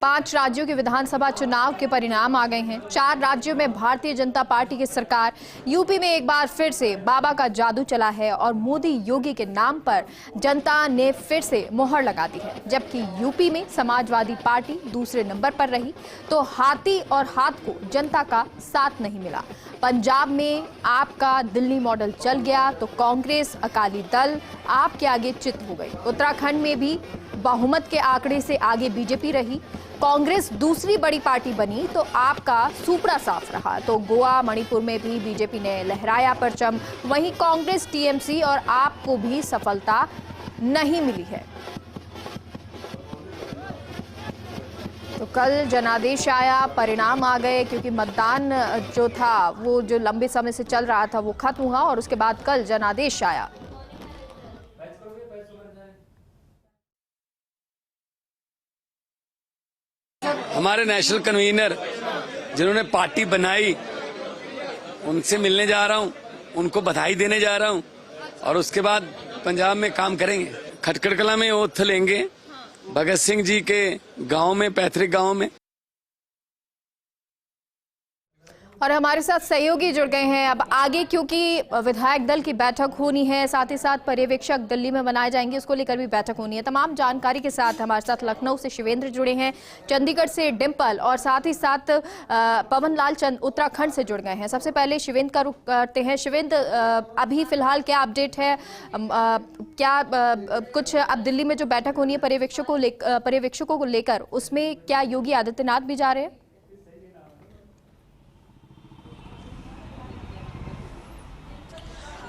5 राज्यों के विधानसभा चुनाव के परिणाम आ गए हैं। 4 राज्यों में भारतीय जनता पार्टी की सरकार, यूपी में एक बार फिर से बाबा का जादू चला है और मोदी योगी के नाम पर जनता ने फिर से मोहर लगा दी है। जबकि यूपी में समाजवादी पार्टी दूसरे नंबर पर रही तो हाथी और हाथ को जनता का साथ नहीं मिला। पंजाब में आप का दिल्ली मॉडल चल गया तो कांग्रेस अकाली दल आपके आगे चित हो गई। उत्तराखंड में भी बहुमत के आंकड़े से आगे बीजेपी रही। कांग्रेस दूसरी बड़ी पार्टी बनी तो आपका सुपड़ा साफ रहा। तो गोवा मणिपुर में भी बीजेपी ने लहराया परचम। वहीं कांग्रेस टीएमसी और आप को भी सफलता नहीं मिली है। तो कल जनादेश आया, परिणाम आ गए क्योंकि मतदान जो था वो जो लंबे समय से चल रहा था वो खत्म हुआ और उसके बाद कल जनादेश आया। हमारे नेशनल कन्वीनर जिन्होंने पार्टी बनाई उनसे मिलने जा रहा हूं, उनको बधाई देने जा रहा हूं और उसके बाद पंजाब में काम करेंगे। खटकड़ कला में ओथ लेंगे भगत सिंह जी के गांव में, पैतृक गांव में। और हमारे साथ सहयोगी जुड़ गए हैं अब आगे, क्योंकि विधायक दल की बैठक होनी है, साथ ही साथ पर्यवेक्षक दिल्ली में बनाए जाएंगे, उसको लेकर भी बैठक होनी है। तमाम जानकारी के साथ हमारे साथ लखनऊ से शिवेंद्र जुड़े हैं, चंडीगढ़ से डिम्पल और साथ ही साथ पवन लाल चंद उत्तराखंड से जुड़ गए हैं। सबसे पहले शिवेंद्र का रुख करते हैं। शिवेंद्र, अभी फिलहाल क्या अपडेट है? क्या कुछ अब दिल्ली में जो बैठक होनी है पर्यवेक्षकों को लेकर, उसमें क्या योगी आदित्यनाथ भी जा रहे हैं?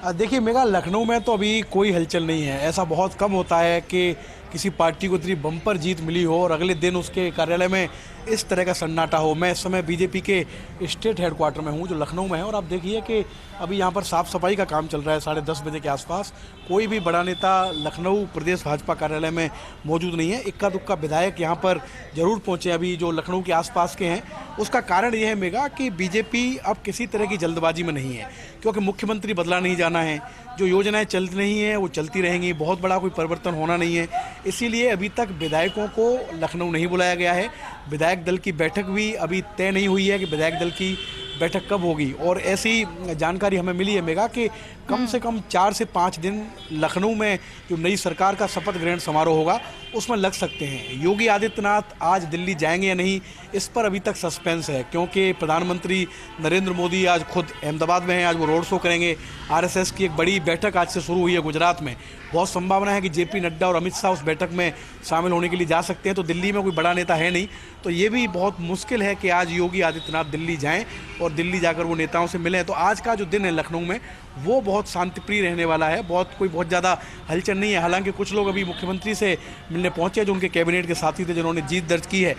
देखिए मेगा, लखनऊ में तो अभी कोई हलचल नहीं है। ऐसा बहुत कम होता है कि किसी पार्टी को इतनी बम्पर जीत मिली हो और अगले दिन उसके कार्यालय में इस तरह का सन्नाटा हो। मैं इस समय बीजेपी के स्टेट हेडक्वार्टर में हूं जो लखनऊ में है और आप देखिए कि अभी यहां पर साफ सफाई का काम चल रहा है। 10:30 बजे के आसपास कोई भी बड़ा नेता लखनऊ प्रदेश भाजपा कार्यालय में मौजूद नहीं है। इक्का दुक्का विधायक यहाँ पर जरूर पहुँचे अभी जो लखनऊ के आसपास के हैं। उसका कारण यह है मेगा कि बीजेपी अब किसी तरह की जल्दबाजी में नहीं है, क्योंकि मुख्यमंत्री बदला नहीं जाना है, जो योजनाएं चल रही हैं वो चलती रहेंगी, बहुत बड़ा कोई परिवर्तन होना नहीं है। इसीलिए अभी तक विधायकों को लखनऊ नहीं बुलाया गया है। विधायक दल की बैठक भी अभी तय नहीं हुई है कि विधायक दल की बैठक कब होगी। और ऐसी जानकारी हमें मिली है मेगा कि कम से कम 4 से 5 दिन लखनऊ में जो नई सरकार का शपथ ग्रहण समारोह होगा उसमें लग सकते हैं। योगी आदित्यनाथ आज दिल्ली जाएंगे या नहीं, इस पर अभी तक सस्पेंस है, क्योंकि प्रधानमंत्री नरेंद्र मोदी आज खुद अहमदाबाद में हैं। आज वो रोड शो करेंगे। आरएसएस की एक बड़ी बैठक आज से शुरू हुई है गुजरात में। बहुत संभावना है कि जेपी नड्डा और अमित शाह उस बैठक में शामिल होने के लिए जा सकते हैं। तो दिल्ली में कोई बड़ा नेता है नहीं, तो ये भी बहुत मुश्किल है कि आज योगी आदित्यनाथ दिल्ली जाएं और दिल्ली जाकर वो नेताओं से मिलें। तो आज का जो दिन है लखनऊ में वो बहुत शांतिप्रिय रहने वाला है। बहुत ज़्यादा हलचल नहीं है। हालांकि कुछ लोग अभी मुख्यमंत्री से मिलने पहुंचे जो उनके कैबिनेट के साथी थे, जिन्होंने जीत दर्ज की है।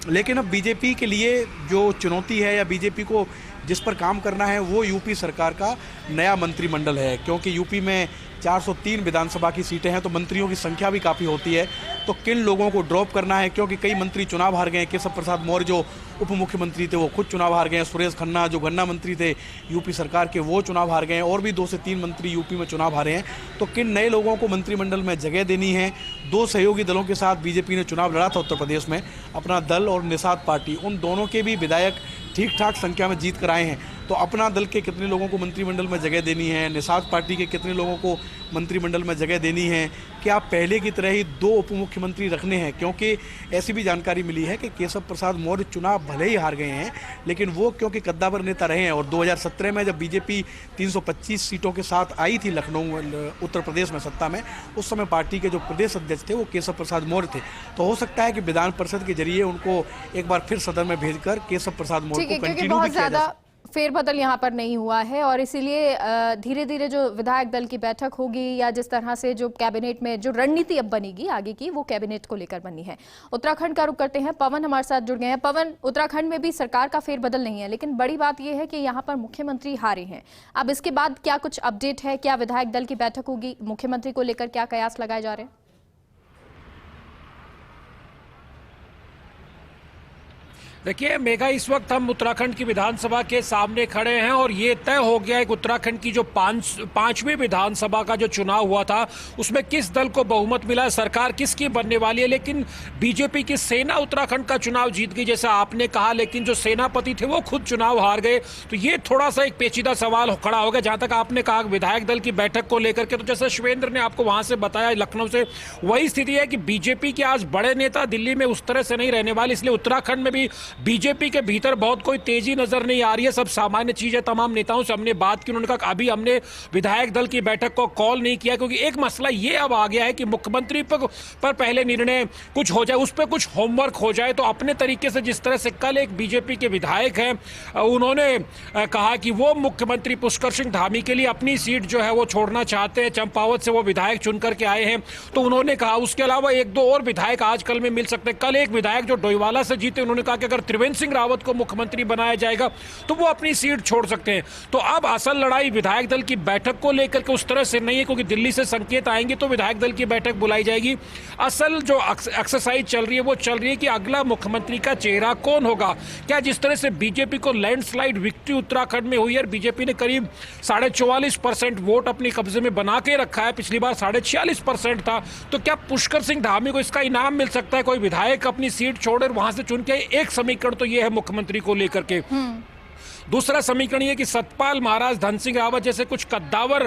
लेकिन अब बीजेपी के लिए जो चुनौती है या बीजेपी को जिस पर काम करना है वो यूपी सरकार का नया मंत्रिमंडल है, क्योंकि यूपी में 403 विधानसभा की सीटें हैं तो मंत्रियों की संख्या भी काफ़ी होती है। तो किन लोगों को ड्रॉप करना है, क्योंकि कई मंत्री चुनाव हार गए हैं। केशव प्रसाद मौर्य जो उप मुख्यमंत्री थे वो खुद चुनाव हार गए हैं। सुरेश खन्ना जो गन्ना मंत्री थे यूपी सरकार के वो चुनाव हार गए हैं। और भी 2 से 3 मंत्री यूपी में चुनाव हारे हैं। तो किन नए लोगों को मंत्रिमंडल में जगह देनी है? 2 सहयोगी दलों के साथ बीजेपी ने चुनाव लड़ा था उत्तर प्रदेश में, अपना दल और निषाद पार्टी। उन दोनों के भी विधायक ठीक ठाक संख्या में जीत कर आए हैं। तो अपना दल के कितने लोगों को मंत्रिमंडल में जगह देनी है, निषाद पार्टी के कितने लोगों को मंत्रिमंडल में जगह देनी है, क्या पहले की तरह ही 2 उप मुख्यमंत्री रखने हैं? क्योंकि ऐसी भी जानकारी मिली है कि केशव प्रसाद मौर्य चुनाव भले ही हार गए हैं, लेकिन वो क्योंकि कद्दावर नेता रहे हैं। और 2017 में जब बीजेपी 325 सीटों के साथ आई थी लखनऊ उत्तर प्रदेश में सत्ता में, उस समय पार्टी के जो प्रदेश अध्यक्ष थे वो केशव प्रसाद मौर्य थे। तो हो सकता है कि विधान परिषद के जरिए उनको एक बार फिर सदन में भेजकर केशव प्रसाद मौर्य को कंटिन्यू भी किया जा। फेरबदल यहाँ पर नहीं हुआ है और इसीलिए धीरे धीरे जो विधायक दल की बैठक होगी या जिस तरह से जो कैबिनेट में जो रणनीति अब बनेगी आगे की, वो कैबिनेट को लेकर बनी है। उत्तराखंड का रुख करते हैं। पवन हमारे साथ जुड़ गए हैं। पवन, उत्तराखंड में भी सरकार का फेरबदल नहीं है, लेकिन बड़ी बात यह है कि यहाँ पर मुख्यमंत्री हारे हैं। अब इसके बाद क्या कुछ अपडेट है? क्या विधायक दल की बैठक होगी? मुख्यमंत्री को लेकर क्या कयास लगाए जा रहे हैं? देखिए मेघा, इस वक्त हम उत्तराखंड की विधानसभा के सामने खड़े हैं और ये तय हो गया है कि उत्तराखंड की जो पांचवी विधानसभा का जो चुनाव हुआ था उसमें किस दल को बहुमत मिला है, सरकार किसकी बनने वाली है। लेकिन बीजेपी की सेना उत्तराखंड का चुनाव जीत गई जैसा आपने कहा, लेकिन जो सेनापति थे वो खुद चुनाव हार गए। तो ये थोड़ा सा एक पेचीदा सवाल खड़ा हो गया। जहां तक आपने कहा विधायक दल की बैठक को लेकर के, तो जैसे शिवेंद्र ने आपको वहां से बताया लखनऊ से, वही स्थिति है कि बीजेपी के आज बड़े नेता दिल्ली में उस तरह से नहीं रहने वाले, इसलिए उत्तराखंड में भी बीजेपी के भीतर बहुत कोई तेजी नजर नहीं आ रही है। सब सामान्य चीज है। तमाम नेताओं से हमने बात की, उन्होंने कहा अभी हमने विधायक दल की बैठक को कॉल नहीं किया क्योंकि एक मसला ये अब आ गया है कि मुख्यमंत्री पर पहले निर्णय कुछ हो जाए, उस पर कुछ होमवर्क हो जाए। तो अपने तरीके से जिस तरह से कल एक बीजेपी के विधायक हैं उन्होंने कहा कि वो मुख्यमंत्री पुष्कर सिंह धामी के लिए अपनी सीट जो है वो छोड़ना चाहते हैं, चंपावत से वो विधायक चुन करके आए हैं। तो उन्होंने कहा उसके अलावा एक दो और विधायक आजकल में मिल सकते हैं। कल एक विधायक जो डोईवाला से जीते, उन्होंने कहा कि अगर त्रिवेंद्र सिंह रावत को मुख्यमंत्री बनाया जाएगा तो वो अपनी सीट छोड़ सकते हैं। तो अब असल लड़ाई विधायक दल की बैठक को लेकर के उस तरह से नहीं है, क्योंकि दिल्ली से संकेत आएंगे तो विधायक दल की बैठक बुलाई जाएगी। असल जो एक्सरसाइज चल रही है वो चल रही है कि अगला मुख्यमंत्री का चेहरा कौन होगा। क्या जिस तरह से बीजेपी को लैंडस्लाइड विक्ट्री उत्तराखंड में हुई है, बीजेपी ने करीब 44.5% वोट अपने कब्जे में बना के रखा है, पिछली बार 46% था। तो क्या पुष्कर सिंह धामी को इसका इनाम मिल सकता है, कोई विधायक अपनी सीट छोड़े वहां से चुन के? एक समीकरण तो ये है मुख्यमंत्री को लेकर के। दूसरा समीकरण ये कि सतपाल महाराज, धन सिंह रावत जैसे कुछ कद्दावर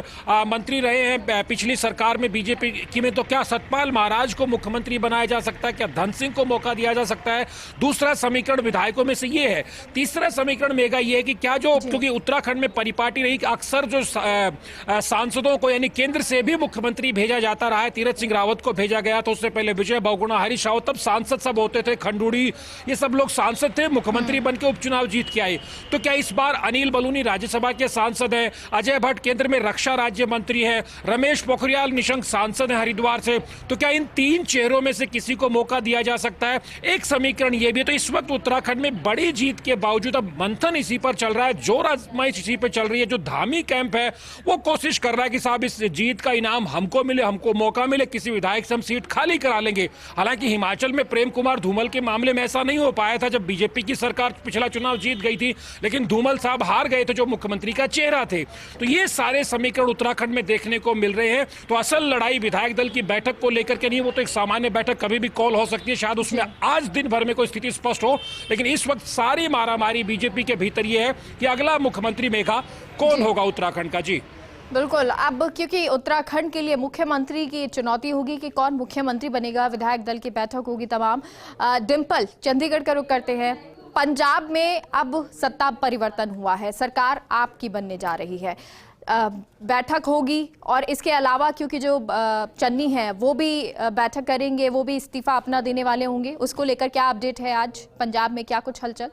मंत्री रहे हैं पिछली सरकार में बीजेपी की में, तो क्या सतपाल महाराज को मुख्यमंत्री बनाया जा सकता है? क्या धन सिंह को मौका दिया जा सकता है? दूसरा समीकरण विधायकों में से ये है। तीसरा समीकरण मेगा ये है कि क्या जो, क्योंकि उत्तराखंड में परिपाटी रही कि अक्सर जो सांसदों को यानी केंद्र से भी मुख्यमंत्री भेजा जाता रहा है। तीरथ सिंह रावत को भेजा गया था, उससे पहले विजय बहुगुणा, हरीश रावत, तब सांसद सब होते थे, खंडूड़ी, ये सब लोग सांसद थे, मुख्यमंत्री बनकर उपचुनाव जीत के आए। तो क्या इस बार अनिल बलूनी राज्यसभा के सांसद हैं, अजय भट्ट केंद्र में रक्षा राज्य मंत्री है, रमेश पोखरियाल निशंक सांसद हैं हरिद्वार से, तो क्या इन तीन चेहरों में से किसी को मौका दिया जा सकता है? एक समीकरण ये भी है। तो इस वक्त उत्तराखंड में बड़ी जीत के बावजूद अब मंथन इसी पर चल रहा है, जोर आजमाइश इसी पर चल रही है। जो धामी कैंप है वो कोशिश कर रहा है कि साहब इस जीत का इनाम हमको मिले, हमको मौका मिले, किसी विधायक से हम सीट खाली करा लेंगे। हालांकि हिमाचल में प्रेम कुमार धूमल के मामले में ऐसा नहीं हो पाया था जब बीजेपी की सरकार पिछला चुनाव जीत गई थी, लेकिन धूमल साहब हार गए थे जो मुख्यमंत्री का चेहरा थे। तो ये सारे समीकरण उत्तराखंड में देखने को मिल रहे हैं। तो असल लड़ाई विधायक दल की बैठक को लेकर के नहीं, वो तो एक सामान्य बैठक कभी भी कॉल हो सकती है, शायद उसमें आज दिन भर में कोई स्थिति स्पष्ट हो, लेकिन इस वक्त सारी मारामारी बीजेपी के भीतर ये है कि अगला मुख्यमंत्री मेघा कौन होगा उत्तराखंड का। जी बिल्कुल। अब क्योंकि उत्तराखंड के लिए मुख्यमंत्री की चुनौती होगी कि कौन मुख्यमंत्री बनेगा, विधायक दल की बैठक होगी तमाम। डिंपल, चंडीगढ़ का रुख करते हैं। पंजाब में अब सत्ता परिवर्तन हुआ है, सरकार आपकी बनने जा रही है, बैठक होगी और इसके अलावा क्योंकि जो चन्नी है वो भी बैठक करेंगे, वो भी इस्तीफा अपना देने वाले होंगे, उसको लेकर क्या अपडेट है? आज पंजाब में क्या कुछ हलचल?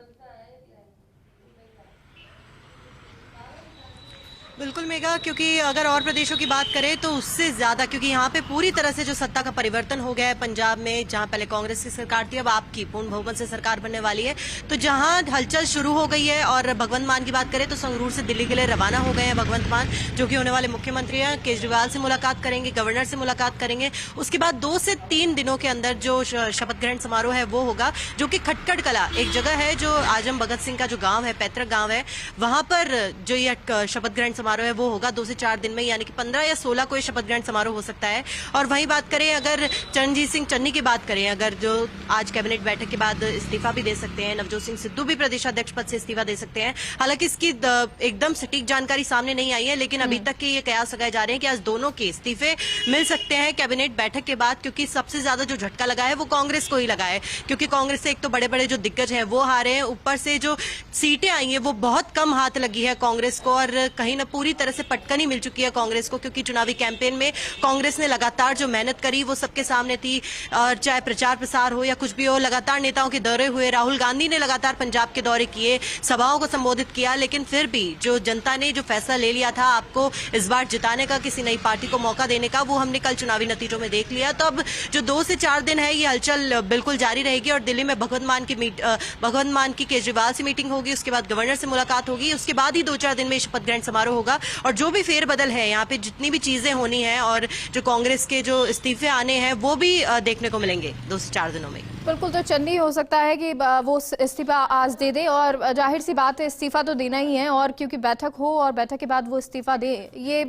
बिल्कुल मेघा, क्योंकि अगर और प्रदेशों की बात करें तो उससे ज्यादा, क्योंकि यहाँ पे पूरी तरह से जो सत्ता का परिवर्तन हो गया है पंजाब में, जहाँ पहले कांग्रेस की सरकार थी अब आपकी पूर्ण बहुमत से सरकार बनने वाली है। तो जहाँ हलचल शुरू हो गई है, और भगवंत मान की बात करें तो संगरूर से दिल्ली के लिए रवाना हो गए हैं भगवंत मान, जो कि होने वाले मुख्यमंत्री हैं। केजरीवाल से मुलाकात करेंगे, गवर्नर से मुलाकात करेंगे। उसके बाद 2 से 3 दिनों के अंदर जो शपथ ग्रहण समारोह है वो होगा, जो कि खटखड़ कला एक जगह है जो आजम भगत सिंह का जो गाँव है, पैतृक गाँव है, वहां पर जो ये शपथ ग्रहण समारोह है वो होगा 2 से 4 दिन में, यानी कि 15 या 16 को ये शपथ ग्रहण समारोह हो सकता है। और वहीं बात करें अगर चरणजीत सिंह चन्नी की बात करें, अगर जो आज कैबिनेट बैठक के बाद इस्तीफा भी दे सकते हैं, नवजोत सिंह सिद्धू भी प्रदेशाध्यक्ष पद से इस्तीफा दे सकते हैं। हालांकि इसकी एकदम सटीक जानकारी सामने नहीं आई है, लेकिन अभी तक के ये कयास लगाए जा रहे हैं कि आज दोनों के इस्तीफे मिल सकते हैं कैबिनेट बैठक के बाद, क्योंकि सबसे ज्यादा जो झटका लगा है वो कांग्रेस को ही लगा है, क्योंकि कांग्रेस से एक तो बड़े बड़े जो दिग्गज हैं वो हारे हैं, ऊपर से जो सीटें आई हैं वो बहुत कम हाथ लगी है कांग्रेस को, और कहीं ना पूरी तरह से पटकनी मिल चुकी है कांग्रेस को, क्योंकि चुनावी कैंपेन में कांग्रेस ने लगातार जो मेहनत करी वो सबके सामने थी, और चाहे प्रचार प्रसार हो या कुछ भी हो, लगातार नेताओं के दौरे हुए, राहुल गांधी ने लगातार पंजाब के दौरे किए, सभाओं को संबोधित किया, लेकिन फिर भी जो जनता ने जो फैसला ले लिया था आपको इस बार जिताने का, किसी नई पार्टी को मौका देने का, वो हमने कल चुनावी नतीजों में देख लिया। तो अब जो 2 से 4 दिन है ये हलचल बिल्कुल जारी रहेगी, और दिल्ली में भगवंत मान की केजरीवाल से मीटिंग होगी, उसके बाद गवर्नर से मुलाकात होगी, उसके बाद ही 2-4 दिन में शपथ ग्रहण समारोह होगा। और जो भी फेरबदल है यहाँ पे, जितनी भी चीजें होनी है, और जो कांग्रेस के जो इस्तीफे आने हैं वो भी देखने को मिलेंगे 2 से 4 दिनों में। बिल्कुल, तो चन्नी हो सकता है कि वो इस्तीफा आज दे दे, और जाहिर सी बात है इस्तीफा तो देना ही है, और क्योंकि बैठक हो और बैठक के बाद वो इस्तीफा दे, ये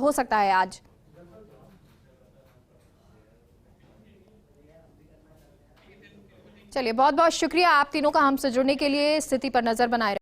हो सकता है आज। चलिए, बहुत बहुत शुक्रिया आप तीनों का हमसे जुड़ने के लिए। स्थिति पर नजर बनाए